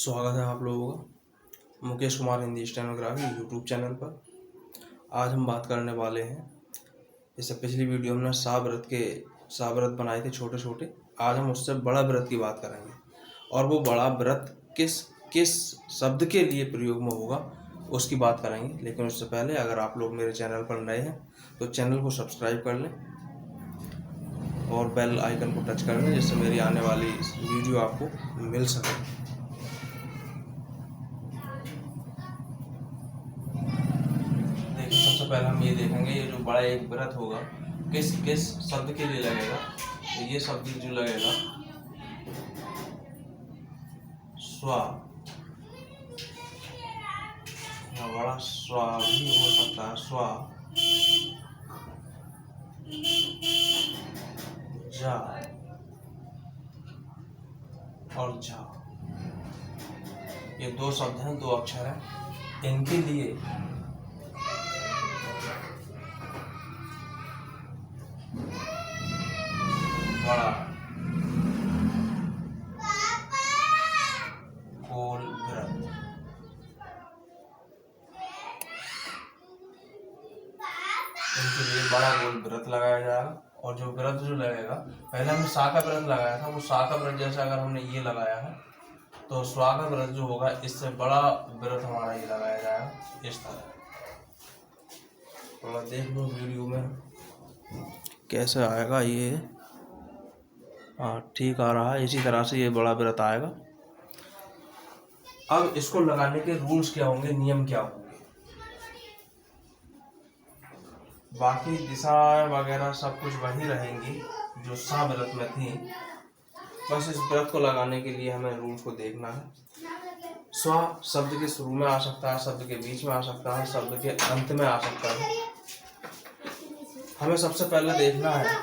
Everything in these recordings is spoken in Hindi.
स्वागत है आप लोगों का Mukesh Kumar Hindi stenography YouTube channel पर। आज हम बात करने वाले हैं, इससे पिछली वीडियो में सा व्रत बनाए थे छोटे छोटे। आज हम उससे बड़ा व्रत की बात करेंगे और वो बड़ा व्रत किस किस शब्द के लिए प्रयोग में होगा उसकी बात करेंगे। लेकिन उससे पहले अगर आप लोग मेरे चैनल पर नए हैं तो चैनल को सब्सक्राइब कर लें और बेल आइकन को टच कर लें, जिससे मेरी आने वाली वीडियो आपको मिल सके। सबसे पहले हम ये देखेंगे, ये जो बड़ा एक व्रत होगा किस किस शब्द के लिए लगेगा। तो ये शब्द जो लगेगा स्वा, यहाँ बड़ा स्वा भी हो सकता है, स्वा जा और झा, ये दो शब्द हैं, दो अक्षर हैं। इनके लिए बड़ा गोल व्रत, इनके लिए बड़ा गोल व्रत लगाया जाएगा। और जो व्रत जो लगेगा, पहले हमने सा का व्रत लगाया था, वो सा का व्रत जैसे अगर हमने ये लगाया है तो स्वा का व्रत जो होगा इससे बड़ा व्रत हमारा ये लगाया जाएगा इस तरह। थोड़ा देख लो वीडियो में कैसे आएगा ये। हाँ, ठीक आ रहा है। इसी तरह से ये बड़ा व्रत आएगा। अब इसको लगाने के रूल्स क्या होंगे, नियम क्या होंगे, बाकी दिशाएं वगैरह सब कुछ वही रहेंगी जो सा व्रत में थी। बस इस व्रत को लगाने के लिए हमें रूल्स को देखना है। स्वा शब्द के शुरू में आ सकता है, शब्द के बीच में आ सकता है, शब्द के अंत में आ सकता है। हमें सबसे पहले देखना है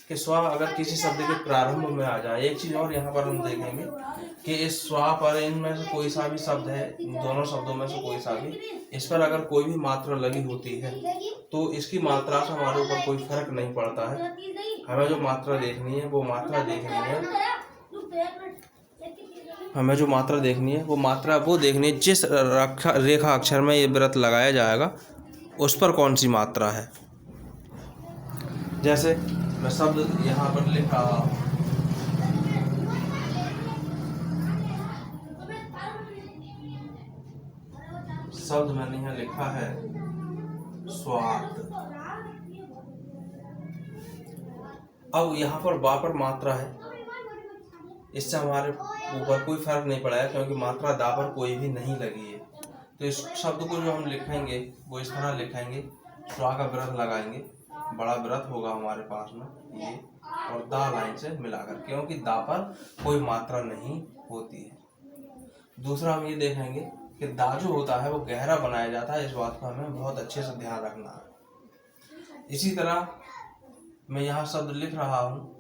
कि स्वा अगर किसी शब्द के प्रारंभ में आ जाए। एक चीज और यहाँ पर हम देखेंगे कि इस स्वा पर इनमें से कोई सा भी शब्द है, दोनों शब्दों में से कोई सा भी, इस पर अगर कोई भी मात्रा लगी होती है तो इसकी मात्रा से हमारे ऊपर कोई फर्क नहीं पड़ता है। हमें जो मात्रा देखनी है वो मात्रा देखनी है, हमें जो मात्रा देखनी है वो देखनी है जिस रेखा अक्षर में ये व्रत लगाया जाएगा उस पर कौन सी मात्रा है। जैसे मैं शब्द यहाँ पर लिख रहा हूँ, शब्द मैंने यहाँ लिखा है स्वार्थ। अब यहाँ पर बा पर मात्रा है, इससे हमारे ऊपर कोई फर्क नहीं पड़ा है क्योंकि मात्रा दा पर कोई भी नहीं लगी है। तो इस शब्द को जो हम लिखेंगे वो इस तरह लिखेंगे, स्वा का व्रत लगाएंगे, बड़ा व्रत होगा हमारे पास में ये, और दा लाइन से मिलाकर, क्योंकि दा पर कोई मात्रा नहीं होती है। दूसरा हम ये देखेंगे कि दा जो होता है वो गहरा बनाया जाता है। इस बात का हमें बहुत अच्छे से ध्यान रखना है। इसी तरह मैं यहाँ शब्द लिख रहा हूँ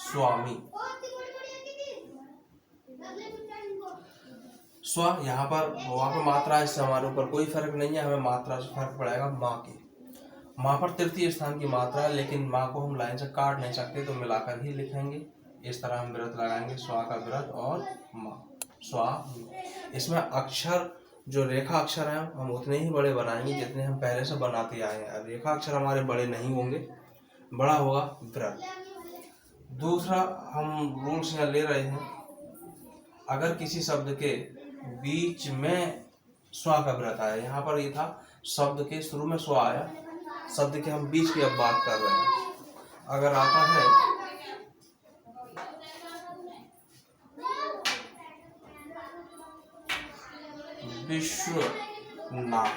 स्वामी। स्व यहाँ पर वहाँ पर मात्रा है, इससे हमारे ऊपर कोई फर्क नहीं है। हमें मात्रा से फर्क पड़ेगा माँ के। माँ पर तृतीय स्थान की मात्रा है, लेकिन माँ को हम लाइन से काट नहीं सकते तो मिलाकर ही लिखेंगे। इस तरह हम व्रत लगाएंगे, स्वा का व्रत और माँ, स्वा। इसमें अक्षर जो रेखा अक्षर है हम उतने ही बड़े बनाएंगे जितने हम पहले से बनाते आए हैं। अब रेखा अक्षर हमारे बड़े नहीं होंगे, बड़ा होगा व्रत। दूसरा हम रूल्स यहाँ ले रहे हैं, अगर किसी शब्द के बीच में स्वा का व्रत आया, यहाँ पर ये था शब्द के शुरू में स्वा आया, शब्द के हम बीच की अब बात कर रहे हैं। अगर आता है विश्वनाथ,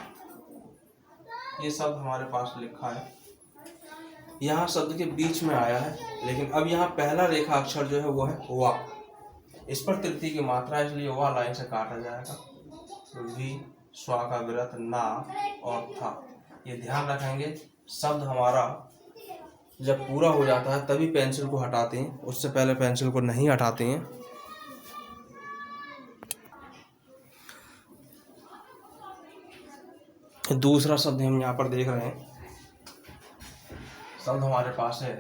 ये शब्द हमारे पास लिखा है, यहाँ शब्द के बीच में आया है, लेकिन अब यहाँ पहला रेखा अक्षर जो है वो है वा। इस पर तृतीय की मात्रा है, इसलिए वा लाइन से काटा जाएगा। वी, स्वा का व्रत, ना और था, ये ध्यान रखेंगे। शब्द हमारा जब पूरा हो जाता है तभी पेंसिल को हटाते हैं, उससे पहले पेंसिल को नहीं हटाते हैं। दूसरा शब्द हम यहाँ पर देख रहे हैं, शब्द हमारे पास है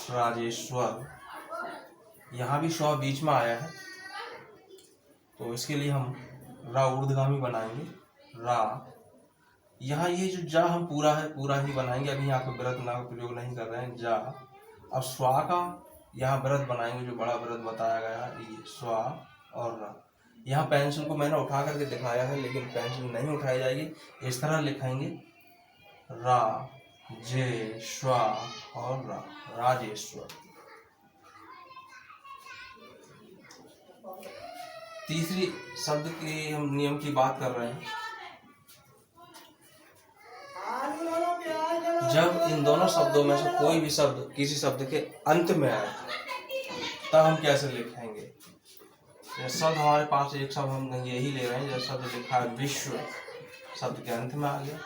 राजेश्वर। यहाँ भी स्व बीच में आया है, तो इसके लिए हम रा ऊर्ध्वगामी बनाएंगे। रा, यहाँ ये जो जा हम पूरा ही बनाएंगे, अभी यहाँ पे व्रत ना का प्रयोग नहीं कर रहे हैं। जा, अब स्वा का यहाँ व्रत बनाएंगे, जो बड़ा व्रत बताया गया है, ये स्वा और रा। यहाँ पेंसिल को मैंने उठा करके दिखाया है, लेकिन पेंसिल नहीं उठाई जाएगी, इस तरह लिखेंगे रा जे श्वा और रा, राजेश्वर। तीसरी शब्द के हम नियम की बात कर रहे हैं। जब इन दोनों शब्दों में से कोई भी शब्द किसी शब्द के अंत में आए, तब हम कैसे लिखेंगे। यह शब्द हमारे पास एक शब्द हम यही ले रहे हैं, जैसे शब्द लिखा है विश्व, शब्द के अंत में आ गया,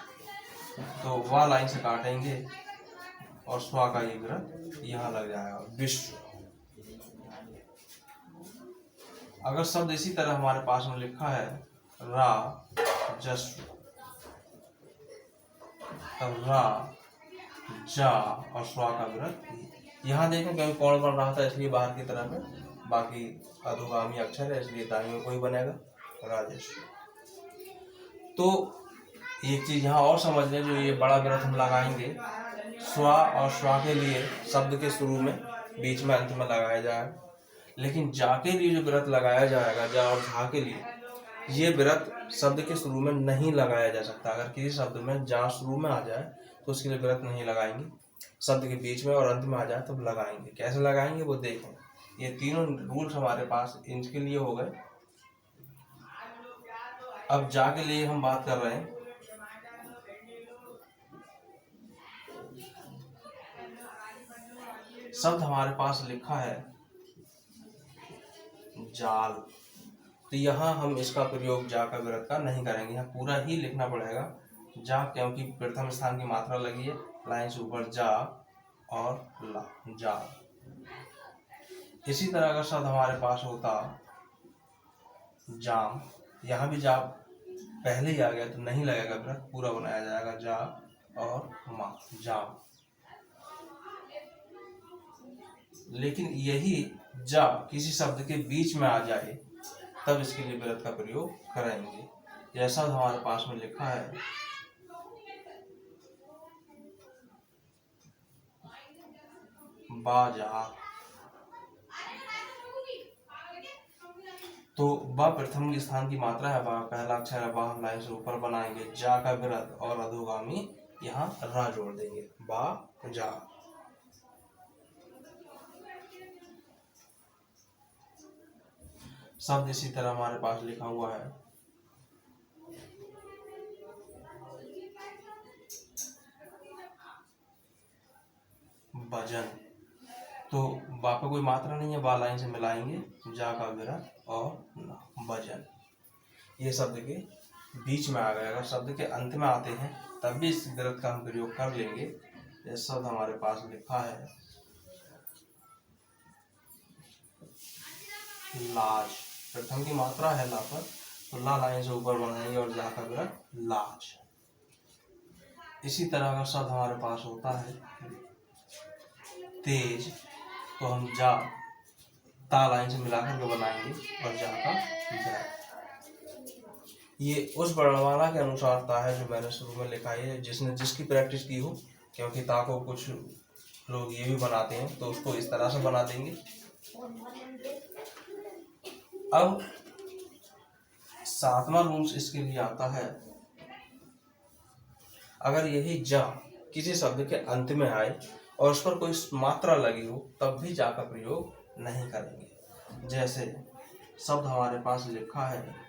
तो वह लाइन से काटेंगे और स्वा का ये व्रत यहाँ लग जाएगा, विश्व। अगर शब्द इसी तरह हमारे पास में लिखा है रा जस्व, तब रा जा और स्वा का व्रत। यहाँ देखें क्योंकि कोण बन रहा था, इसलिए बाहर की तरफ में, बाकी अधोगामी अक्षर है इसलिए दाईं में कोई बनेगा, राजेश्वर। तो एक चीज यहाँ और समझ लें, जो ये बड़ा व्रत हम लगाएंगे, स्वा और श्वा के लिए शब्द के शुरू में, बीच में, अंत में लगाया जाएगा, लेकिन जा के लिए जो व्रत लगाया जाएगा, जा और झा के लिए, ये व्रत शब्द के शुरू में नहीं लगाया जा सकता। अगर किसी शब्द में जा शुरू में आ जाए तो उसके लिए व्रत नहीं लगाएंगे, शब्द के बीच में और अंत में आ जाए तब लगाएंगे। कैसे लगाएंगे वो देखें। ये तीनों रूल्स हमारे पास इनके लिए हो गए। अब जा के लिए हम बात कर रहे हैं। शब्द हमारे पास लिखा है जाल, तो यहाँ हम इसका प्रयोग जा का व्रत का नहीं करेंगे, यहाँ पूरा ही लिखना पड़ेगा जा, क्योंकि प्रथम स्थान की मात्रा लगी है, लाइन से ऊपर जा और ला, जाल। इसी तरह अगर शब्द हमारे पास होता जाम, यहाँ भी जा पहले ही आ गया तो नहीं लगेगा व्रत, पूरा बनाया जाएगा जा और मा, जाम। लेकिन यही जा किसी शब्द के बीच में आ जाए तब इसके लिए व्रत का प्रयोग करेंगे। जैसा हमारे पास में लिखा है बाजा, तो बा प्रथम स्थान की मात्रा है, बा पहला अक्षर है, बा हम लाइन से ऊपर बनाएंगे, जा का व्रत और अधोगामी यहाँ रा जोड़ देंगे, बा जा। शब्द इसी तरह हमारे पास लिखा हुआ है भजन, तो बा पे कोई मात्रा नहीं है, बा लाइन से मिलाएंगे, जा का व्रत और भजन। ये शब्द के बीच में आ गया, अगर शब्द के अंत में आते हैं तब भी इस व्रत का हम प्रयोग कर लेंगे। ये शब्द हमारे पास लिखा है लाज, प्रथम की मात्रा है ला पर, तो ला लाइन से ऊपर बनाएंगे और जा का व्रत लाज। इसी तरह अगर शब्द हमारे पास होता है तेज, तो हम जा ता लाइन से मिलाकर के बनाएंगे और जा का व्रत। ये उस वर्णमाला के अनुसार ता है जो मैंने शुरू में लिखा है, जिसकी प्रैक्टिस की हो, क्योंकि ता को कुछ लोग ये भी बनाते हैं, तो उसको इस तरह से बना देंगे। अब सातवां रूल्स इसके लिए आता है, अगर यही जा किसी शब्द के अंत में आए और उस पर कोई मात्रा लगी हो तब भी जा का प्रयोग नहीं करेंगे। जैसे शब्द हमारे पास लिखा है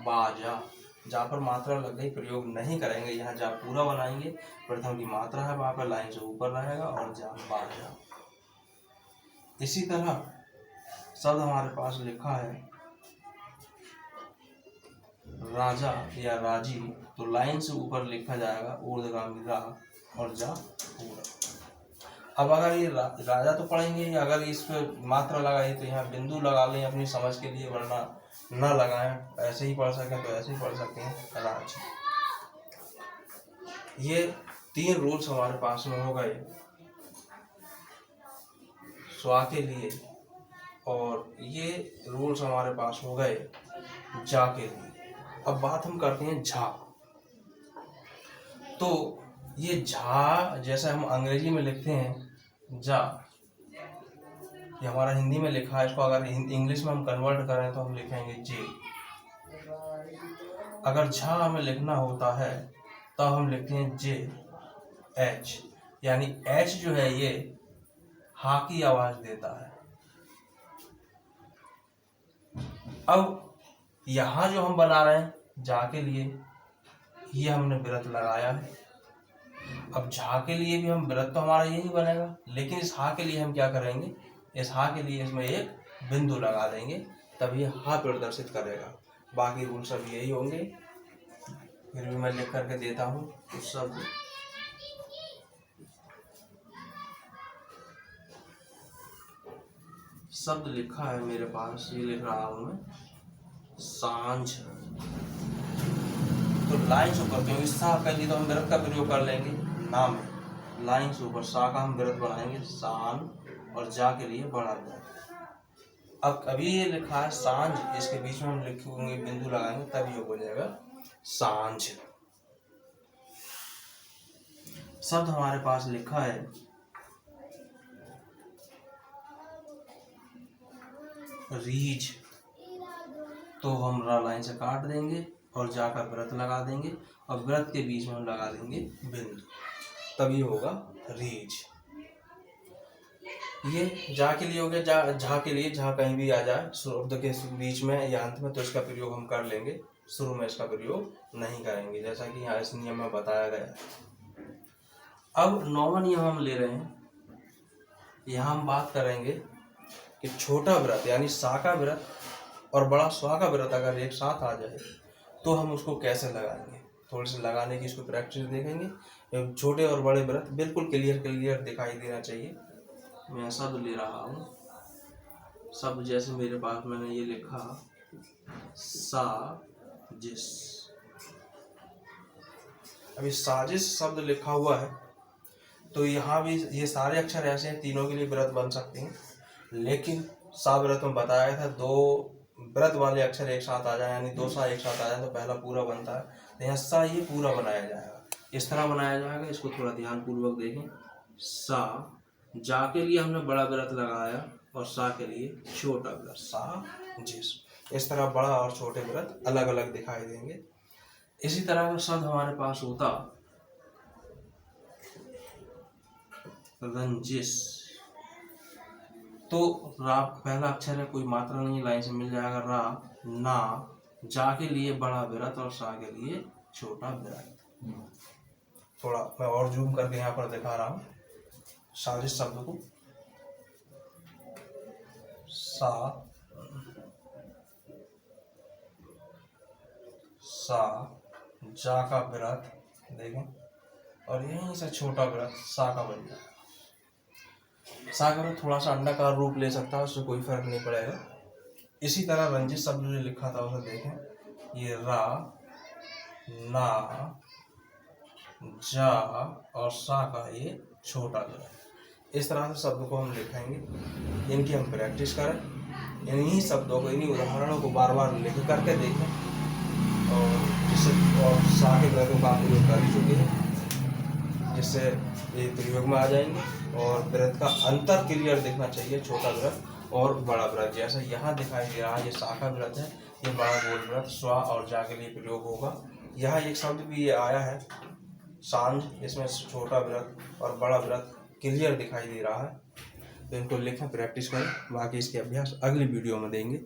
बाजा, जा पर मात्रा लग गई, प्रयोग नहीं करेंगे, यहाँ जा पूरा बनाएंगे, प्रथम की मात्रा है, वहां पर लाइन से ऊपर रहेगा और जा बाजा। इसी तरह शब्द हमारे पास लिखा है राजा या राजी, तो लाइन से ऊपर लिखा जाएगा ऊर्ध्वगामी रा और जा पूरा। अब अगर ये राजा तो पढ़ेंगे, अगर इस पे मात्रा लगाई तो यहाँ बिंदु लगा लें अपनी समझ के लिए, वरना न लगाएं, ऐसे ही पढ़ सकें तो ऐसे ही पढ़ सकते हैं राज। ये तीन रूल्स हमारे पास में हो गए। स्वा के लिए, और ये रूल्स हमारे पास हो गए जा के लिए। अब बात हम करते हैं झा। तो ये झा जैसे हम अंग्रेजी में लिखते हैं जा, ये हमारा हिंदी में लिखा है, इसको अगर इंग्लिश में हम कन्वर्ट करें तो हम लिखेंगे जे। अगर झा हमें लिखना होता है तो हम लिखते हैं जे एच, यानी एच जो है ये हा की आवाज देता है। अब यहां जो हम बना रहे हैं जा के लिए, ये हमने व्रत लगाया है। अब झा के लिए भी हम व्रत तो हमारा यही बनेगा, लेकिन इस हा के लिए हम क्या करेंगे, इस हा के लिए इसमें एक बिंदु लगा देंगे, तब ये हा प्रदर्शित करेगा। बाकी रूल सब यही होंगे, फिर भी मैं लिख करके देता हूँ उस शब्द लिखा है मेरे पास, ये लिख रहा हूँ मैं सांझ। तो लाइन से ऊपर क्योंकि सा का लिए तो हम व्रत का प्रयोग कर लेंगे नाम है, लाइन से ऊपर सा का हम व्रत बनाएंगे सान, और जा के लिए बड़ा व्रत। अब अभी ये लिखा है सांझ, इसके बीच में हम लिखेंगे बिंदु लगाएंगे तब ये हो जाएगा सांझ। शब्द हमारे पास लिखा है रीझ, तो हम लाइन से काट देंगे और जाकर व्रत लगा देंगे, और व्रत के बीच में हम लगा देंगे बिंदु, तभी होगा रीझ। ये जा के लिए हो गया। झा के लिए, झा कहीं भी आ जाए शब्द के बीच में या अंत में तो इसका प्रयोग हम कर लेंगे, शुरू में इसका प्रयोग नहीं करेंगे, जैसा कि यहाँ इस नियम में बताया गया। अब 9वां नियम हम ले रहे हैं। यहाँ हम बात करेंगे कि छोटा व्रत यानी सा का व्रत और बड़ा स्वा का व्रत अगर एक साथ आ जाए तो हम उसको कैसे लगाएंगे। थोड़ी सी लगाने की इसको प्रैक्टिस देखेंगे। छोटे और बड़े व्रत बिल्कुल क्लियर दिखाई देना चाहिए। मैं शब्द ले रहा हूँ, शब्द जैसे मेरे पास मैंने ये लिखा साजिश। अभी साजिश शब्द लिखा हुआ है, तो यहाँ भी ये सारे अक्षर ऐसे हैं, तीनों के लिए व्रत बन सकते हैं, लेकिन सा व्रत में बताया था 2 व्रत वाले अक्षर एक साथ आ जाए, यानी 2 सा एक साथ आ जाए तो पहला पूरा बनता है। तो यहाँ सा ये पूरा बनाया जाएगा, इस तरह बनाया जाएगा। इसको थोड़ा ध्यान पूर्वक देखें। सा जा के लिए हमने बड़ा व्रत लगाया और सा के लिए छोटा व्रत, सा जिस। इस तरह बड़ा और छोटे व्रत अलग अलग दिखाई देंगे। इसी तरह का शब्द हमारे पास होता रंजिश। तो रा पहला अक्षर है, कोई मात्रा नहीं, लाइन से मिल जाएगा रा ना। जा के लिए बड़ा व्रत और सा के लिए छोटा व्रत। थोड़ा मैं और जूम करके यहाँ पर दिखा रहा हूँ साजिश शब्द को। सा जा का व्रत देखें, और यहीं से छोटा व्रत सा का बन जाएगा। सा का व्रत थोड़ा सा अंडाकार रूप ले सकता है, उससे कोई फर्क नहीं पड़ेगा। इसी तरह रंजित शब्द जो लिखा था उसे देखें, ये रा ना जा और सा का ये छोटा व्रत। इस तरह से शब्द को हम लिखेंगे। इनकी हम प्रैक्टिस करें, इन्हीं शब्दों को, इन्हीं उदाहरणों को बार बार लिख करके देखें, और जिससे और सा के व्रतों का आप प्रयोग कर ही चुके हैं, जिससे ये प्रयोग में आ जाएंगे। और व्रत का अंतर क्लियर दिखना चाहिए, छोटा व्रत और बड़ा व्रत। जैसा यहाँ दिखाई दे रहा है, ये सा का व्रत है, ये बड़ा गोल व्रत स्वा और जा के लिए प्रयोग होगा। यहाँ एक शब्द भी ये आया है सांझ, इसमें छोटा व्रत और बड़ा व्रत क्लियर दिखाई दे रहा है। तो इनको लिखें, प्रैक्टिस करें, बाकी इसके अभ्यास अगली वीडियो में देंगे।